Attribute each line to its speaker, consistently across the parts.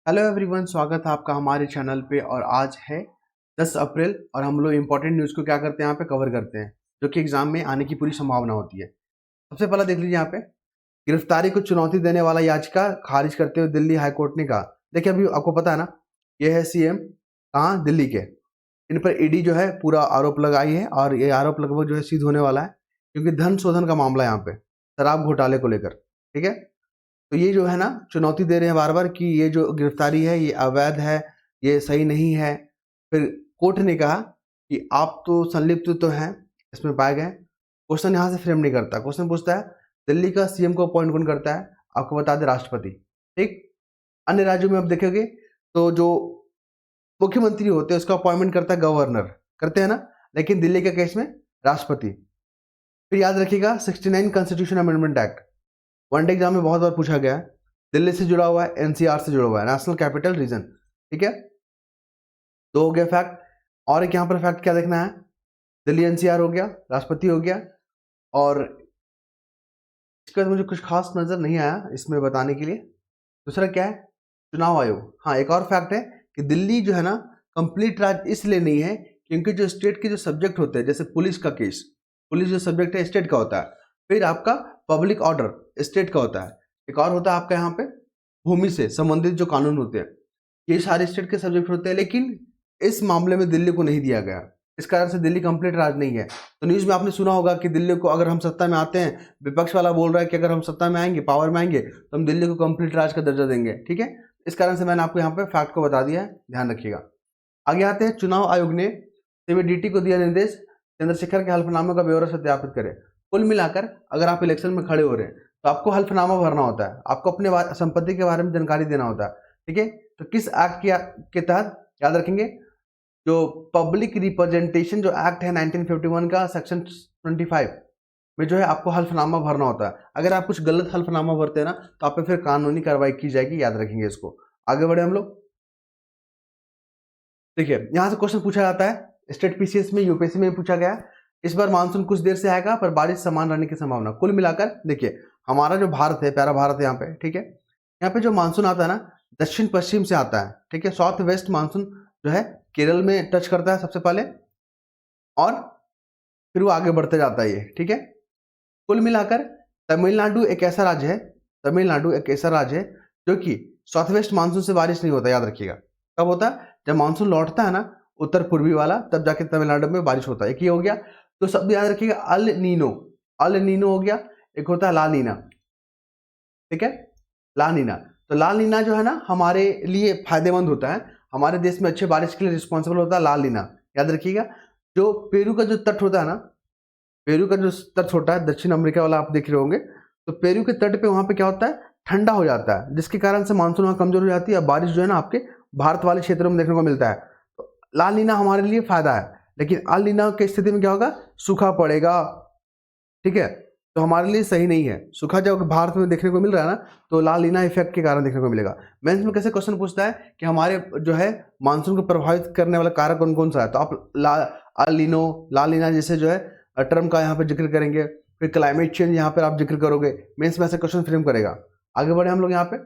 Speaker 1: Hello everyone, स्वागत है आपका हमारे चैनल पे। और आज है 10 अप्रैल और हम लोग इम्पोर्टेंट न्यूज़ को क्या करते हैं, यहाँ पे कवर करते हैं, जो कि एग्जाम में आने की पूरी संभावना होती है। सबसे पहला देख लीजिए यहाँ पे, गिरफ्तारी को चुनौती देने वाला याचिका खारिज करते हुए दिल्ली हाई कोर्ट ने कहा। देखिए, अभी आपको पता है ना, ये है सीएम कहाँ, दिल्ली के। इन पर ईडी जो है पूरा आरोप लगाई है और ये आरोप लगभग जो है सिद्ध होने वाला है, क्योंकि धन शोधन का मामला है यहाँ पे, शराब घोटाले को लेकर। ठीक है, तो ये जो है ना, चुनौती दे रहे हैं बार बार कि ये जो गिरफ्तारी है ये अवैध है, ये सही नहीं है। फिर कोर्ट ने कहा कि आप तो संलिप्त तो हैं, इसमें पाए गए। क्वेश्चन यहाँ से फ्रेम नहीं करता, क्वेश्चन पूछता है दिल्ली का सीएम को अपॉइंट कौन करता है, आपको बता दे राष्ट्रपति। ठीक, अन्य राज्यों में आप देखेंगे तो जो मुख्यमंत्री होते हैं उसका अपॉइंटमेंट करता है गवर्नर, करते हैं ना, लेकिन दिल्ली के केस में राष्ट्रपति। फिर याद रखिएगा 69 constitution amendment act, one day exam में बहुत बार पूछा गया है। दिल्ली से जुड़ा हुआ है, एनसीआर से जुड़ा हुआ है, नेशनल कैपिटल रीजन। ठीक है, तो हो गया फैक्ट। और एक यहाँ पर फैक्ट क्या देखना है, दिल्ली एनसीआर हो गया, राष्ट्रपति हो गया। और इसके बाद मुझे कुछ खास नजर नहीं आया इसमें बताने के लिए। दूसरा क्या है, चुनाव आयोग। हाँ, एक और फैक्ट है कि दिल्ली जो है ना कंप्लीट राज्य इसलिए नहीं है क्योंकि जो स्टेट के जो सब्जेक्ट होते हैं, जैसे पुलिस का केस, पुलिस जो सब्जेक्ट है स्टेट का होता है। फिर आपका पब्लिक ऑर्डर स्टेट का होता है। एक और होता है आपका यहाँ पे भूमि से संबंधित जो कानून होते हैं, ये सारे स्टेट के सब्जेक्ट होते हैं, लेकिन इस मामले में दिल्ली को नहीं दिया गया। इस कारण से दिल्ली कंप्लीट राज्य नहीं है। तो न्यूज़ में आपने सुना होगा कि दिल्ली को अगर हम सत्ता में आते हैं, विपक्ष वाला बोल रहा है कि अगर हम सत्ता में आएंगे, पावर में आएंगे, तो हम दिल्ली को कंप्लीट राज्य का दर्जा देंगे। ठीक है, इस कारण से मैंने आपको यहाँ पे फैक्ट को बता दिया है, ध्यान रखिएगा। आगे आते हैं, चुनाव आयोग ने सीबीडीटी को दिया निर्देश, चंद्रशेखर के हल्फनामे का ब्यौरा सत्यापित करें। कुल मिलाकर अगर आप इलेक्शन में खड़े हो रहे हैं तो आपको हल्फनामा भरना होता है, आपको अपने संपत्ति के बारे में जानकारी देना होता है। ठीक है, तो किस एक्ट के तहत, याद रखेंगे, जो पब्लिक रिप्रेजेंटेशन जो एक्ट है 1951 का सेक्शन 25 में जो है आपको हल्फनामा भरना होता है। अगर आप कुछ गलत हल्फनामा भरते हैं ना तो आप पे फिर कानूनी कार्रवाई की जाएगी, याद रखेंगे इसको। आगे बढ़े हम लोग। देखिए, यहां से क्वेश्चन पूछा जाता है, स्टेट पीसीएस में, यूपीएससी में पूछा गया। इस बार मानसून कुछ देर से आएगा पर बारिश समान रहने की संभावना। कुल मिलाकर देखिए, हमारा जो भारत है, प्यारा भारत है यहाँ पे। ठीक है, यहाँ पे जो मानसून आता है ना, दक्षिण पश्चिम से आता है। ठीक है, साउथ वेस्ट मानसून जो है केरल में टच करता है सबसे पहले, और फिर वो आगे बढ़ते जाता है ये। ठीक है, कुल मिलाकर तमिलनाडु एक ऐसा राज्य है, तमिलनाडु एक ऐसा राज्य है जो कि साउथ वेस्ट मानसून से बारिश नहीं होता, याद रखिएगा। कब होता है, जब मानसून लौटता है ना उत्तर पूर्वी वाला, तब जाके तमिलनाडु में बारिश होता है। एक ये हो गया, तो सब याद रखिएगा। अल नीनो, अल नीनो हो गया। एक होता है ला नीना। ठीक है, ला नीना। तो ला नीना जो है ना हमारे लिए फायदेमंद होता है, हमारे देश में अच्छे बारिश के लिए रिस्पॉन्सिबल होता है ला नीना, याद रखिएगा। जो पेरू का जो तट होता है ना, पेरू का जो तट होता है, दक्षिण अमेरिका वाला आप देख रहे होंगे, तो पेरू के तट पे वहां पे क्या होता है, ठंडा हो जाता है, जिसके कारण से मानसून वहां कमजोर हो जाती है। बारिश जो है ना आपके भारत वाले क्षेत्रों में देखने को मिलता है। तो ला नीना हमारे लिए फायदा है, लेकिन अल नीना की स्थिति में क्या होगा, सूखा पड़ेगा। ठीक है, तो हमारे लिए सही नहीं है। सूखा जब भारत में देखने को मिल रहा है ना, तो ला नीना इफेक्ट के कारण देखने को मिलेगा। मेंस में कैसे क्वेश्चन पूछता है कि हमारे जो है मानसून को प्रभावित करने वाला कारक कौन कौन सा है, तो आप अल नीनो, ला नीना जैसे जो है टर्म का यहाँ पे जिक्र करेंगे। फिर क्लाइमेट चेंज यहाँ पर आप जिक्र करोगे, मेंस में ऐसे क्वेश्चन फ्रेम करेगा। आगे बढ़े हम लोग यहाँ पे,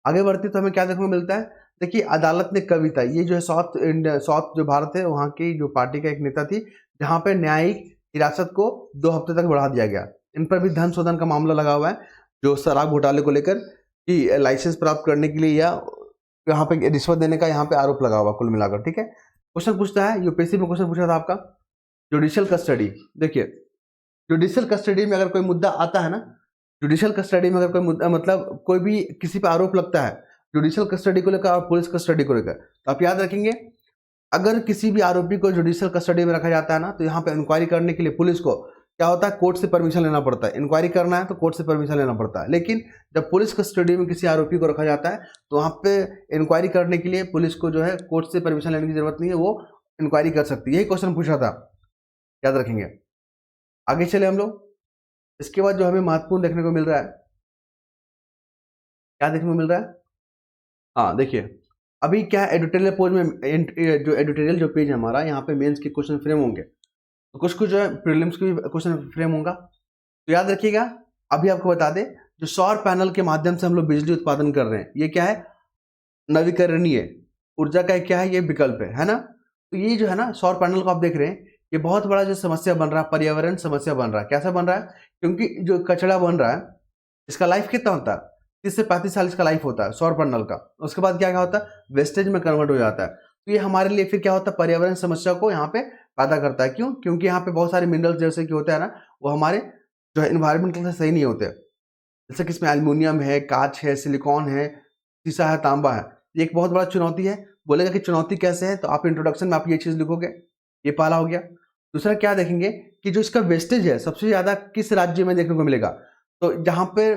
Speaker 1: आगे बढ़ते तो हमें क्या देखने को मिलता है। देखिए, अदालत ने कविता, ये जो है साउथ इंडिया, साउथ जो भारत है वहाँ की जो पार्टी का एक नेता थी, जहाँ पे न्यायिक हिरासत को 2 हफ्ते तक बढ़ा दिया गया। इन पर भी धन शोधन का मामला लगा हुआ है, जो शराब घोटाले को लेकर कि लाइसेंस प्राप्त करने के लिए या यहाँ पे रिश्वत देने का यहाँ पे आरोप लगा हुआ, कुल मिलाकर। ठीक है, क्वेश्चन पूछता है, यूपीएससी में क्वेश्चन पूछा था आपका जुडिशियल कस्टडी। देखिए, जुडिशियल कस्टडी में अगर कोई मुद्दा आता है ना, जुडिशियल कस्टडी में अगर कोई मुद्दा, मतलब कोई भी किसी पे आरोप लगता है जुडिशियल कस्टडी को लेकर और पुलिस कस्टडी को लेकर, तो आप याद रखेंगे, अगर किसी भी आरोपी को जुडिशियल कस्टडी में रखा जाता है ना, तो यहाँ पे इंक्वायरी करने के लिए पुलिस को क्या होता है, कोर्ट से परमिशन लेना पड़ता है। इंक्वायरी करना है तो कोर्ट से परमिशन लेना पड़ता है। लेकिन जब पुलिस कस्टडी में किसी आरोपी को रखा जाता है तो वहाँ पे इंक्वायरी करने के लिए पुलिस को जो है कोर्ट से परमिशन लेने की जरूरत नहीं है, वो इंक्वायरी कर सकती है। यही क्वेश्चन पूछा था, याद रखेंगे। आगे चले हम लोग। इसके बाद जो हमें महत्वपूर्ण देखने को मिल रहा है, क्या देखने को मिल रहा है, हाँ देखिए, अभी क्या एडिटोरियल पेज में, जो एडिटोरियल जो पेज है हमारा, यहाँ पे मेंस के क्वेश्चन फ्रेम होंगे, तो कुछ कुछ जो है प्रीलिम्स के भी क्वेश्चन फ्रेम होगा। तो याद रखिएगा, अभी आपको बता दें, जो सौर पैनल के माध्यम से हम लोग बिजली उत्पादन कर रहे हैं, ये क्या है, नवीकरणीय ऊर्जा का क्या है, ये विकल्प है ना। तो ये जो है ना सौर पैनल को आप देख रहे हैं, ये बहुत बड़ा जो समस्या बन रहा है, पर्यावरण समस्या बन रहा है। कैसा बन रहा है, क्योंकि जो कचरा बन रहा है इसका लाइफ कितना होता है, 30 से 35 साल इसका लाइफ होता है सौर पैनल का। उसके बाद क्या क्या होता है, वेस्टेज में कन्वर्ट हो जाता है। तो ये हमारे लिए फिर क्या होता है, पर्यावरण समस्या को यहाँ पे पैदा करता है। क्यों, क्योंकि यहाँ पे बहुत सारे मिनरल्स जैसे कि होते हैं ना, वो हमारे जो है इन्वायरमेंट के लिए सही नहीं होते। जैसे कि इसमें एल्युमिनियम है, कांच है, सिलिकॉन है, शीशा है, तांबा है। ये एक बहुत बड़ा चुनौती है। बोलेगा कि चुनौती कैसे है, तो आप इंट्रोडक्शन में आप ये चीज़ लिखोगे, ये पहला हो गया। दूसरा क्या देखेंगे कि जो इसका वेस्टेज है सबसे ज़्यादा किस राज्य में देखने को मिलेगा, तो जहाँ पे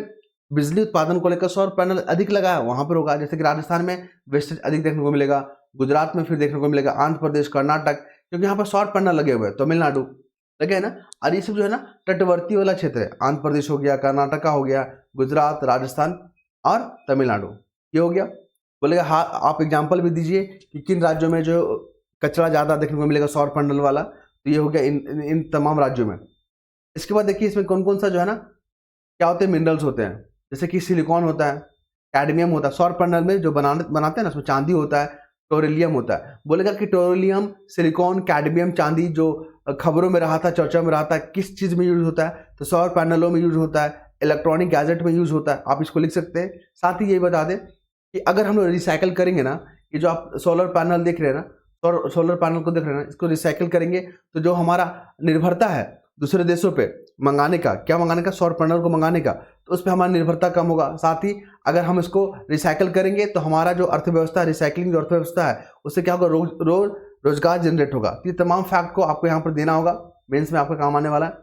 Speaker 1: बिजली उत्पादन को लेकर सौर पैनल अधिक लगा है वहाँ पर होगा। जैसे कि राजस्थान में वेस्टेज अधिक देखने को मिलेगा, गुजरात में फिर देखने को मिलेगा, आंध्र प्रदेश, कर्नाटक, क्योंकि यहाँ पर सौर पैनल लगे हुए हैं, तमिलनाडु लगे है ना। और ये सब जो है ना तटवर्ती वाला क्षेत्र है, आंध्र प्रदेश हो गया, कर्नाटका हो गया, गुजरात, राजस्थान और तमिलनाडु, ये हो गया। बोलेगा हाँ, आप एग्जाम्पल भी दीजिए कि किन राज्यों में जो कचरा ज़्यादा देखने को मिलेगा सौर पैनल वाला, तो ये हो गया इन तमाम राज्यों में। इसके बाद देखिए इसमें कौन कौन सा जो है ना क्या होते हैं, मिनरल्स होते हैं। जैसे कि सिलिकॉन होता है, कैडमियम होता है। सौर पैनल में जो बनाते हैं ना, उसमें चांदी होता है, टोरिलियम होता है। बोलेगा कि टोरिलियम, सिलिकॉन, कैडमियम, चांदी जो खबरों में रहा था, चर्चा में रहा था, किस चीज़ में यूज होता है, तो सौर पैनलों में यूज होता है, इलेक्ट्रॉनिक गैजेट में यूज होता है। आप इसको लिख सकते हैं। साथ ही ये बता दें कि अगर हम लोग रिसाइकल करेंगे ना, ये जो आप सोलर पैनल देख रहे हैं ना, सोलर पैनल को देख रहे हैं ना, इसको रिसाइकल करेंगे तो जो हमारा निर्भरता है दूसरे देशों पे मंगाने का, क्या मंगाने का, सौर पैनल को मंगाने का, तो उस पर हमारी निर्भरता कम होगा। साथ ही अगर हम इसको रिसाइकल करेंगे तो हमारा जो अर्थव्यवस्था है, रिसाइकलिंग जो अर्थव्यवस्था है, उससे क्या होगा, रोजगार जनरेट होगा। तो ये तमाम फैक्ट को आपको यहाँ पर देना होगा, मेंस में आपका काम आने वाला है।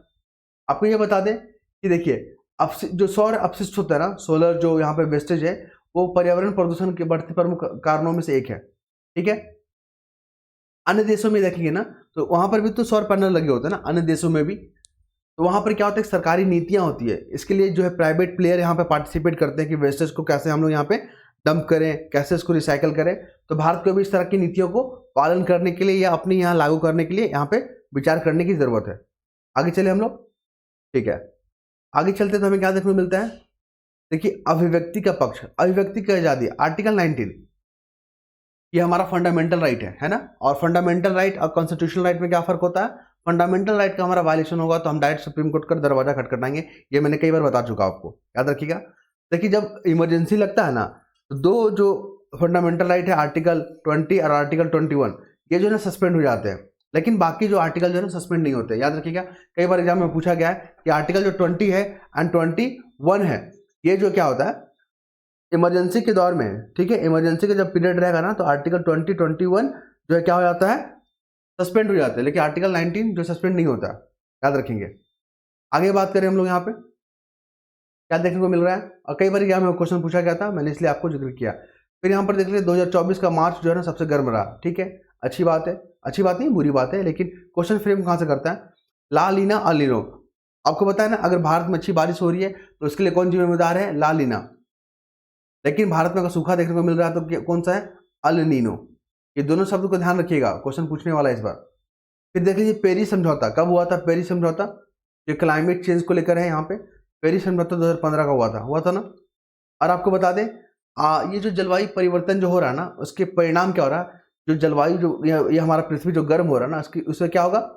Speaker 1: आपको ये बता दें कि देखिए जो सौर अपशिष्ट होता है ना, सोलर जो यहाँ पे वेस्टेज है, वो पर्यावरण प्रदूषण के बढ़ते प्रमुख कारणों में से एक है। ठीक है, अन्य देशों में देखेंगे ना तो वहां पर भी तो सौर पैनल लगे होते हैं ना, अन्य देशों में भी। तो वहां पर क्या होता है, सरकारी नीतियां होती है, इसके लिए जो है प्राइवेट प्लेयर यहाँ पे पार्टिसिपेट करते हैं कि वेस्टेज को कैसे हम लोग यहाँ पे डंप करें, कैसे इसको रिसाइकल करें। तो भारत को भी इस तरह की नीतियों को पालन करने के लिए या अपने यहाँ लागू करने के लिए यहाँ पे विचार करने की जरूरत है। आगे चले हम लोग, ठीक है, आगे चलते तो हमें क्या देखने को मिलता है। देखिए अभिव्यक्ति का पक्ष, अभिव्यक्ति की आजादी, आर्टिकल 19, ये हमारा फंडामेंटल राइट है ना। और फंडामेंटल राइट और कॉन्स्टिट्यूशनल राइट में क्या फर्क होता है, फंडामेंटल राइट का हमारा वायलेशन होगा तो हम डायरेक्ट सुप्रीम कोर्ट का दरवाजा खटखटाएंगे। ये मैंने कई बार बता चुका आपको, याद रखिएगा। देखिए जब इमरजेंसी लगता है ना, तो दो जो फंडामेंटल राइट है, आर्टिकल 20 और आर्टिकल 21, ये जो है ना सस्पेंड हो जाते हैं, लेकिन बाकी जो आर्टिकल जो है ना सस्पेंड नहीं होते। याद रखिएगा, कई बार एग्जाम में पूछा गया है कि आर्टिकल जो 20 है एंड 21 है, ये जो क्या होता है इमरजेंसी के दौर में, ठीक है, इमरजेंसी का जब पीरियड रहेगा ना, तो आर्टिकल 20, 21 जो है क्या हो जाता है, सस्पेंड हो जाता है, लेकिन आर्टिकल 19 जो सस्पेंड नहीं होता। याद रखेंगे। आगे बात करें हम लोग यहाँ पे क्या देखने को मिल रहा है, और कई बार यहाँ में क्वेश्चन पूछा गया था, मैंने इसलिए आपको जिक्र किया। फिर यहाँ पर देख लीजिए 2024 का मार्च जो है ना सबसे गर्म रहा, ठीक है, अच्छी बात है, अच्छी बात नहीं बुरी बात है, लेकिन क्वेश्चन फ्रेम कहाँ से करता है, ला लीना अल नीनो। आपको पता है ना, अगर भारत में अच्छी बारिश हो रही है तो उसके लिए कौन जिम्मेदार है, ला लीना। लेकिन भारत में अगर सूखा देखने को मिल रहा है तो कौन सा है, अल नीनो। ये दोनों शब्द को ध्यान रखिएगा, क्वेश्चन पूछने वाला है इस बार। फिर देख लीजिए पेरिस समझौता कब हुआ था, पेरिस समझौता ये क्लाइमेट चेंज को लेकर है। यहाँ पे पेरिस समझौता 2015 का हुआ था ना। और आपको बता दें ये जो जलवायु परिवर्तन जो हो रहा है ना, उसके परिणाम क्या हो रहा है, जो जलवायु जो ये हमारा पृथ्वी जो गर्म हो रहा है ना, उससे क्या होगा,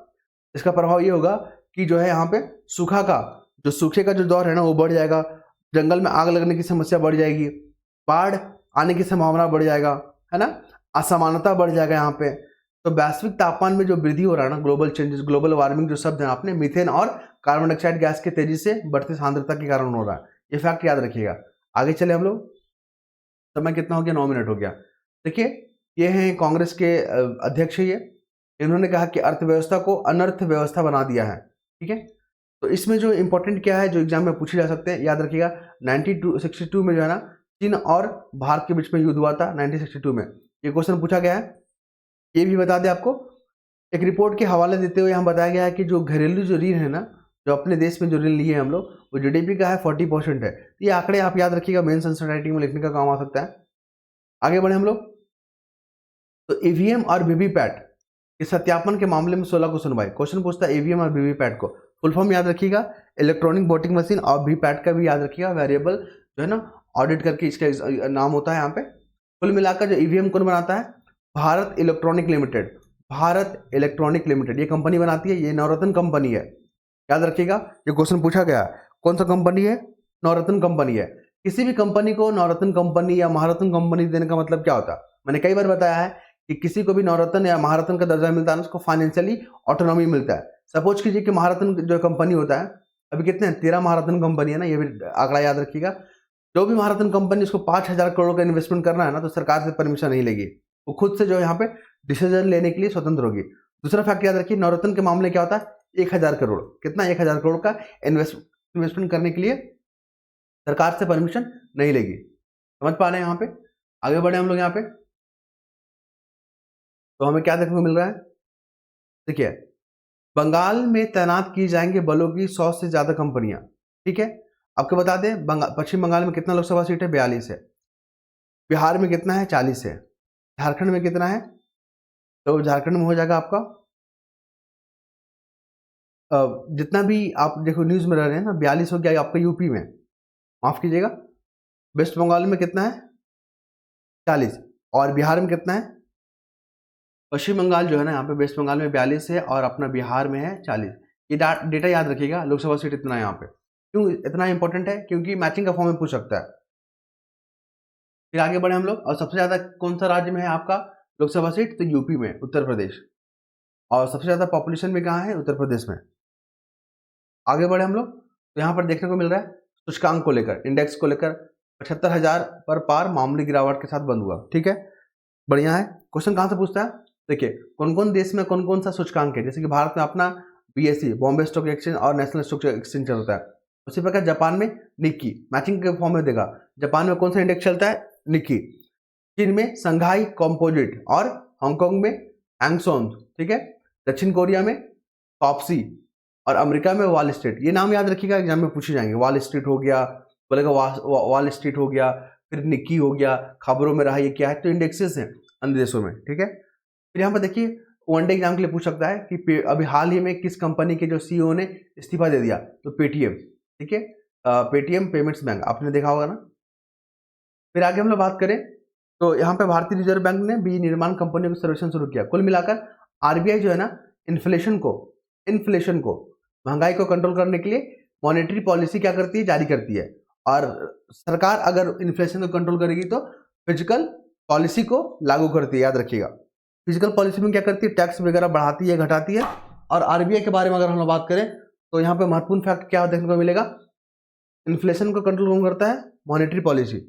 Speaker 1: इसका प्रभाव ये होगा कि जो है यहाँ पे सूखे का जो दौर है ना वो बढ़ जाएगा, जंगल में आग लगने की समस्या बढ़ जाएगी, बाढ़ आने की संभावना बढ़ जाएगा, है ना, असमानता बढ़ जाएगा यहाँ पे। तो वैश्विक तापमान में जो वृद्धि हो रहा है ना, ग्लोबल चेंजेस, ग्लोबल वार्मिंग जो शब्द है आपने, मीथेन और कार्बन डाइऑक्साइड गैस के तेजी से बढ़ती सांद्रता के कारण हो रहा है। ये फैक्ट याद रखिएगा। आगे चले हम लोग, समय कितना हो गया, 9 मिनट हो गया। देखिए ये हैं कांग्रेस के अध्यक्ष, ये इन्होंने कहा कि अर्थव्यवस्था को अनर्थ व्यवस्था बना दिया है। ठीक है, तो इसमें जो इंपॉर्टेंट क्या है जो एग्जाम में पूछे जा सकते हैं, याद रखिएगा 1962 में जो है ना चीन और भारत के बीच में युद्ध हुआ था 1962 में, ये क्वेश्चन पूछा गया है। ये भी बता दें आपको, एक रिपोर्ट के हवाले देते हुए यहाँ बताया गया है कि जो घरेलू जो ऋण है ना, जो अपने देश में जो ऋण लिए हैं हम लोग, वो जीडीपी का है 40% है। ये आंकड़े आप याद रखिएगा, मेंस आंसर राइटिंग में लिखने का काम आ सकता है। आगे बढ़े हम लोग, तो ईवीएम और वीवीपैट के सत्यापन के मामले में 16 को सुनवाई। क्वेश्चन पूछता है ईवीएम और वीवीपैट को फुल फॉर्म याद रखिएगा, इलेक्ट्रॉनिक वोटिंग मशीन, और वीपैट का भी याद रखिएगा, वेरिएबल जो है ना ऑडिट करके इसका नाम होता है यहाँ पे। कुल मिलाकर जो ईवीएम कौन बनाता है? Bharat electronic limited. Bharat electronic limited ये कंपनी बनाती है, ये नवरत्न कंपनी है, याद रखिएगा, ये क्वेश्चन पूछा गया है। कौन सा कंपनी है? नवरत्न कंपनी है। किसी भी कंपनी को नवरत्न कंपनी या महारत्न कंपनी देने का मतलब क्या होता है? मैंने कई बार बताया है कि किसी को भी नवरत्न या महारत्न का दर्जा मिलता है ना, उसको फाइनेंशियली ऑटोनॉमी मिलता है। सपोज कीजिए कि महारत्न जो कंपनी होता है, अभी कितने हैं? 13 महारत्न कंपनी है ना, ये भी आंकड़ा याद रखिएगा। जो भी महारत्न कंपनी उसको 5,000 करोड़ का इन्वेस्टमेंट करना है ना, तो सरकार से परमिशन नहीं लेगी, वो खुद से जो यहाँ पे डिसीजन लेने के लिए स्वतंत्र होगी। दूसरा फैक्ट याद रखिए, नवरत्न के मामले क्या होता है? 1,000 करोड़, कितना? 1,000 करोड़ का इन्वेस्टमेंट करने के लिए सरकार से परमिशन नहीं लेगी। समझ पा रहे हैं? यहाँ पे आगे बढ़े हम लोग यहाँ पे, तो हमें क्या देखने को मिल रहा है? देखिए, बंगाल में तैनात की जाएंगे बलों की 100 से ज्यादा कंपनियां। ठीक है, आपको बता दें पश्चिम बंगाल में कितना लोकसभा सीट है? 42 है। बिहार में कितना है? 40 है। झारखंड में कितना है? तो झारखंड में हो जाएगा आपका जितना भी आप देखो न्यूज में रह रहे हैं ना, 42 हो गया आपका यूपी में, माफ कीजिएगा। वेस्ट बंगाल में कितना है? 40। और बिहार में कितना है? पश्चिम बंगाल जो है ना, यहाँ पे वेस्ट बंगाल में 42 है और अपना बिहार में है 40। ये डेटा याद रखिएगा, लोकसभा सीट इतना है यहाँ पे। क्यों इतना इंपॉर्टेंट है? क्योंकि मैचिंग का फॉर्म में पूछ सकता है। फिर आगे बढ़े हम लोग, और सबसे ज्यादा कौन सा राज्य में है आपका लोकसभा सीट? तो यूपी में, उत्तर प्रदेश। और सबसे ज्यादा पॉपुलेशन में कहाँ है? उत्तर प्रदेश में। आगे बढ़े हम लोग, तो यहाँ पर देखने को मिल रहा है सूचकांक को लेकर, इंडेक्स को लेकर 75,000 पर पार मामूली गिरावट के साथ बंद हुआ। ठीक है, बढ़िया है। क्वेश्चन कहाँ से पूछता है? देखिए, कौन कौन देश में कौन कौन सा सूचकांक है? जैसे कि भारत में अपना बीएसई, बॉम्बे स्टॉक एक्सचेंज और नेशनल स्टॉक एक्सचेंज चलता है। उसी प्रकार जापान में निक्की, मैचिंग के फॉर्म में देगा। जापान में कौन सा इंडेक्स चलता है? निक्की। चीन में संघाई कॉम्पोजिट और हांगकांग में हैंगसेंग। ठीक है, दक्षिण कोरिया में कॉप्सी और अमेरिका में वॉल स्ट्रीट। ये नाम याद रखिएगा, एग्जाम में पूछे जाएंगे। वॉल स्ट्रीट हो गया, बोलेगा वॉल स्ट्रीट हो गया, फिर निक्की हो गया, खबरों में रहा ये क्या है? तो इंडेक्सेस हैं अन्य देशों में। ठीक है, फिर यहाँ पर देखिए वनडे एग्जाम के लिए पूछ सकता है कि अभी हाल ही में किस कंपनी के जो सीईओ ने इस्तीफा दे दिया? तो पेटीएम। ठीक है, पेटीएम पेमेंट्स बैंक, आपने देखा होगा ना। फिर आगे हम लोग बात करें तो यहाँ पे भारतीय रिजर्व बैंक ने विनिर्माण कंपनियों का सर्वेक्षण शुरू किया। कुल मिलाकर आरबीआई जो है ना, इन्फ्लेशन को महंगाई को कंट्रोल करने के लिए मॉनेटरी पॉलिसी क्या करती है? जारी करती है। और सरकार अगर इन्फ्लेशन को कंट्रोल करेगी तो फिजिकल पॉलिसी को लागू करती है, याद रखिएगा। फिजिकल पॉलिसी में क्या करती है? टैक्स वगैरह बढ़ाती है, घटाती है। और आरबीआई के बारे में अगर हम लोग बात करें तो यहाँ पे महत्वपूर्ण फैक्ट क्या देखने को मिलेगा? इन्फ्लेशन को कंट्रोल कौन करता है? Monetary policy.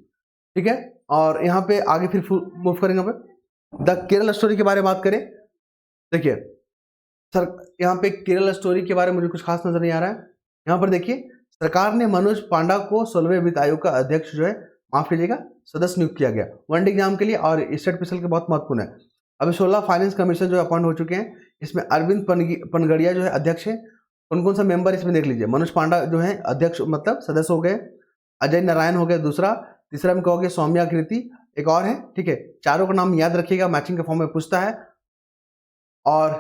Speaker 1: ठीक है, और यहाँ पे आगे फिर मूव करेंगे पे द केरल स्टोरी के बारे में बात करें। देखिए सर, यहाँ पे केरल स्टोरी के बारे में मुझे कुछ खास नजर नहीं आ रहा है। यहाँ पर देखिए, सरकार ने मनोज पांडा को 16वें वित्त आयोग का अध्यक्ष जो है, माफ कीजिएगा, सदस्य नियुक्त किया गया वनडे एग्जाम के लिए, और स्टेट पिछल के बहुत महत्वपूर्ण है। अभी 16 फाइनेंस कमीशन जो अपॉइंट हो चुके हैं, इसमें अरविंद पनगड़िया जो है अध्यक्ष है। कौन कौन सा मेंबर इसमें देख लीजिए। मनोज पांडा जो है अध्यक्ष मतलब सदस्य हो गए, अजय नारायण हो गए दूसरा, तीसरा में कहोगे सौम्या कृति, एक और है। ठीक है, चारों का नाम याद रखिएगा, मैचिंग के फॉर्म में पूछता है। और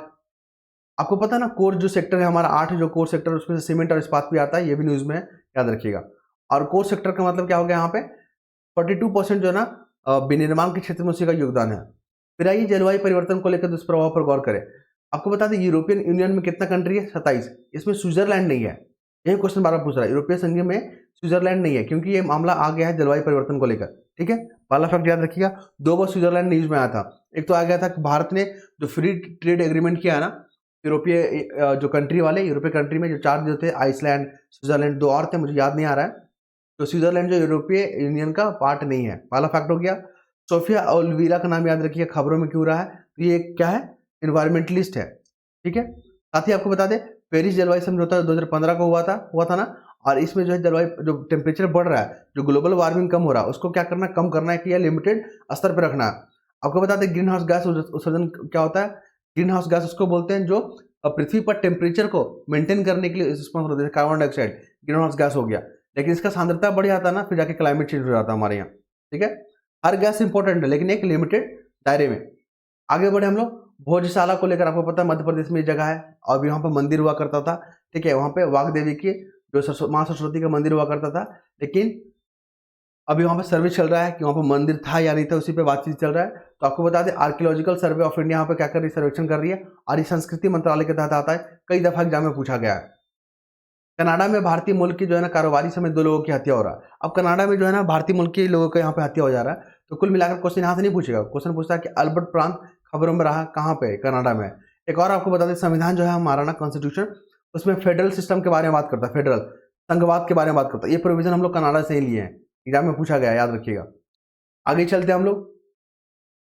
Speaker 1: आपको पता है ना, कोर जो सेक्टर है हमारा 8 जो कोर सेक्टर, उसमें से सीमेंट और इस्पात भी आता है, ये भी न्यूज में याद रखिएगा। और कोर सेक्टर का मतलब क्या हो गया? यहाँ पे 42% जो है ना विनिर्माण के क्षेत्र में उसी का योगदान है। फिर आइए जलवायु परिवर्तन को लेकर दुष्प्रभाव पर गौर करें। आपको बता दें यूरोपियन यूनियन में कितना कंट्री है? 27। इसमें स्विट्जरलैंड नहीं है। यही क्वेश्चन बार बार पूछ रहा है, यूरोपीय संघ में स्विट्जरलैंड नहीं है, क्योंकि ये मामला आ गया है जलवायु परिवर्तन को लेकर। ठीक है, पहला फैक्ट याद रखिएगा। 2 बार स्विट्जरलैंड न्यूज में आया था। एक तो आ गया था कि भारत ने जो फ्री ट्रेड एग्रीमेंट किया है ना, यूरोपीय जो कंट्री वाले, यूरोपीय कंट्री में जो 4 जो थे, आइसलैंड, स्विट्जरलैंड, 2 और थे, मुझे याद नहीं आ रहा है। तो स्विट्जरलैंड जो यूरोपीय यूनियन का पार्ट नहीं है, पहला फैक्ट हो गया। सोफिया ओल्विला का नाम याद रखिए, खबरों में क्यों रहा है? तो ये क्या है? इन्वायरमेंटलिस्ट है। ठीक है, साथ ही आपको बता दें पेरिस जलवायु समझौता 2015 को हुआ था ना, और इसमें जो है जलवायु जो टेम्परेचर बढ़ रहा है, जो ग्लोबल वार्मिंग कम हो रहा है, उसको क्या करना है? कम करना है कि या लिमिटेड स्तर पर रखना है। आपको बता दें ग्रीन हाउस गैस उत्सर्जन क्या होता है? ग्रीन हाउस गैस उसको बोलते हैं जो पृथ्वी पर टेम्परेचर को मेंटेन करने के लिए रिस्पॉन्सिबल होते हैं। Carbon dioxide green house gas हो गया, लेकिन इसका सांद्रता बढ़ जाता है ना, फिर जाके क्लाइमेट चेंज हो जाता है हमारे यहाँ। ठीक है, हर गैस इंपॉर्टेंट है, लेकिन एक लिमिटेड दायरे में। आगे बढ़े हम लोग, भोजशाला को लेकर आपको पता है मध्य प्रदेश में ये जगह है, और यहाँ पर मंदिर हुआ करता था, ठीक है। वहाँ पे वाग देवी की जो माँ सरस्वती का मंदिर हुआ करता था, लेकिन अभी वहाँ पे सर्वे चल रहा है कि वहाँ पर मंदिर था या नहीं था, उसी पे बातचीत चल रहा है। तो आपको बता दें आर्कियोलॉजिकल सर्वे ऑफ इंडिया यहाँ पे क्या कर रही है, सर्वेक्षण कर रही है, और ये संस्कृति मंत्रालय के तहत आता है। कई दफा एग्जाम में पूछा गया है। कनाडा में भारतीय मूल की जो है ना कारोबारी समेत 2 लोगों की हत्या हो रहा है। अब कनाडा में जो है ना भारतीय मूल के लोगों का यहाँ पे हत्या हो जा रहा है। तो कुल मिलाकर क्वेश्चन यहाँ से नहीं पूछेगा, क्वेश्चन पूछता है कि अल्बर्ट प्रांत खबरों में रहा कहाँ पे, कनाडा में। एक और आपको बता दें संविधान जो है हमारा ना कॉन्स्टिट्यूशन, उसमें फेडरल सिस्टम के बारे में बात करता है, फेडरल संघवाद के बारे में बात करता है। ये प्रोविजन हम लोग कनाडा से ही लिए हैं, एग्जाम में पूछा गया, याद रखिएगा। आगे चलते हैं हम लोग।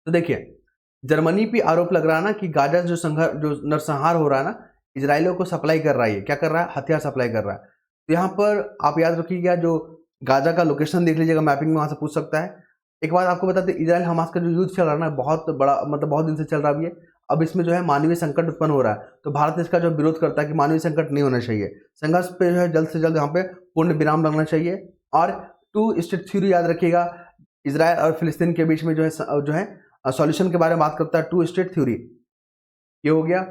Speaker 1: तो देखिए जर्मनी पे आरोप लग रहा है ना कि गाजा जो नरसंहार हो रहा है ना, इजरायलियों को सप्लाई कर रहा है, क्या कर रहा है, हथियार सप्लाई कर रहा है। तो यहाँ पर आप याद रखिएगा, जो गाजा का लोकेशन देख लीजिएगा मैपिंग में, वहां से पूछ सकता है। एक बात आपको बता दें, इजराइल हमास का जो युद्ध चल रहा है ना, बहुत बड़ा, मतलब बहुत दिन से चल रहा है। अब इसमें जो है मानवीय संकट उत्पन्न हो रहा है, तो भारत इसका जो विरोध करता है कि मानवीय संकट नहीं होना चाहिए। संघर्ष पे जो है जल्द से जल्द यहाँ पे पूर्ण विराम लगना चाहिए। और 2 स्टेट थ्योरी याद रखिएगा, इजराइल और फिलिस्तीन के बीच में जो है सॉल्यूशन के बारे में बात करता है, 2 स्टेट थ्योरी, ये हो गया।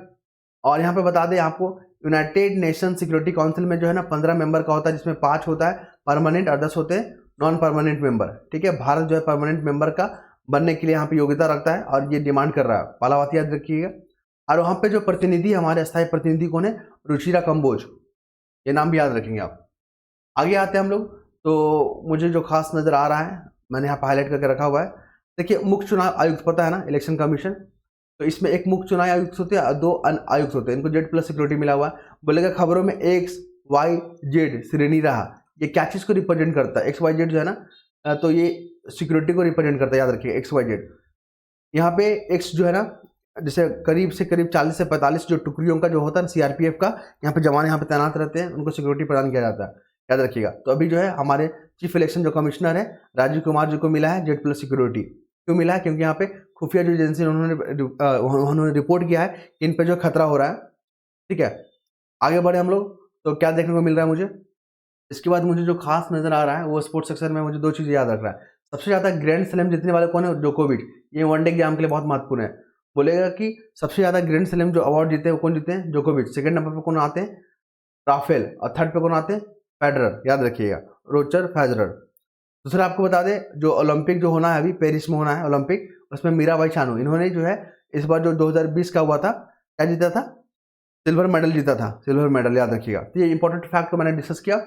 Speaker 1: और यहाँ पे बता दें आपको, यूनाइटेड नेशन सिक्योरिटी काउंसिल में जो है ना 15 मेंबर का होता है, जिसमें 5 होता है परमानेंट और 10 होते हैं नॉन परमानेंट मेंबर, ठीक है। भारत जो है परमानेंट मेंबर का बनने के लिए यहाँ पे योग्यता रखता है और ये डिमांड कर रहा है, पहला बात याद रखिएगा। और वहाँ पे जो प्रतिनिधि, हमारे अस्थायी प्रतिनिधि कौन है, रुचिरा कंबोज, ये नाम भी याद रखेंगे आप। आगे आते हैं हम लोग। तो मुझे जो खास नजर आ रहा है, मैंने यहाँ पे हाईलाइट करके रखा हुआ है। देखिए मुख्य चुनाव आयुक्त, पता है ना, इलेक्शन कमीशन। तो इसमें एक मुख्य चुनाव आयुक्त होते हैं और 2 आयुक्त होते हैं, इनको Z+ सिक्योरिटी मिला हुआ है। बोलेगा खबरों में X, Y, Z श्रेणी रहा, ये क्या चीज को रिप्रेजेंट करता है, XYZ जो है ना, तो ये सिक्योरिटी को रिप्रेजेंट करता है, याद रखिए XYZ। यहाँ पे X जो है ना, जैसे करीब से करीब 40 से 45 जो टुकड़ियों का जो होता है ना CRPF का, यहाँ पे जवान यहाँ पे तैनात रहते हैं, उनको सिक्योरिटी प्रदान किया जाता है, याद रखिएगा। तो अभी जो है हमारे चीफ इलेक्शन जो कमिश्नर है राजीव कुमार जी को मिला है Z+ सिक्योरिटी। क्यों मिला है, क्योंकि यहाँ पे खुफिया जो एजेंसी उन्होंने रिपोर्ट किया है कि इन पे जो खतरा हो रहा है, ठीक है। आगे बढ़े हम लोग, तो क्या देखने को मिल रहा है मुझे, इसके बाद मुझे जो खास नजर आ रहा है वो स्पोर्ट्स सेक्शन में मुझे 2 चीजें याद रख रहा है। सबसे ज्यादा ग्रैंड स्लैम जीतने वाले कौन है, जोकोविच। ये वनडे एग्जाम के लिए बहुत महत्वपूर्ण है। बोलेगा कि सबसे ज्यादा ग्रैंड स्लैम जो अवार्ड जीते हैं वो कौन जीते हैं, जोकोविच। सेकंड नंबर पे कौन आते हैं, राफेल। और थर्ड पे कौन आते हैं, फेडरर, याद रखिएगा, रोजर फेडरर। दूसरा आपको बता दें, जो ओलंपिक जो होना है अभी पेरिस में होना है ओलंपिक, उसमें मीराबाई चानू, इन्होंने जो है इस बार जो 2020 का हुआ था, क्या जीता था, सिल्वर मेडल जीता था, सिल्वर मेडल, याद रखिएगा। तो ये इंपॉर्टेंट फैक्ट को मैंने डिस्कस किया।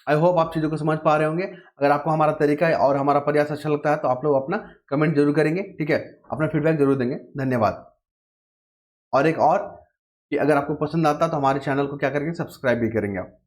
Speaker 1: आई होप आप चीज़ों को समझ पा रहे होंगे। अगर आपको हमारा तरीका है और हमारा प्रयास अच्छा लगता है तो आप लोग अपना कमेंट जरूर करेंगे, ठीक है, अपना फीडबैक जरूर देंगे। धन्यवाद। और एक और कि अगर आपको पसंद आता तो हमारे चैनल को क्या करेंगे, सब्सक्राइब भी करेंगे आप।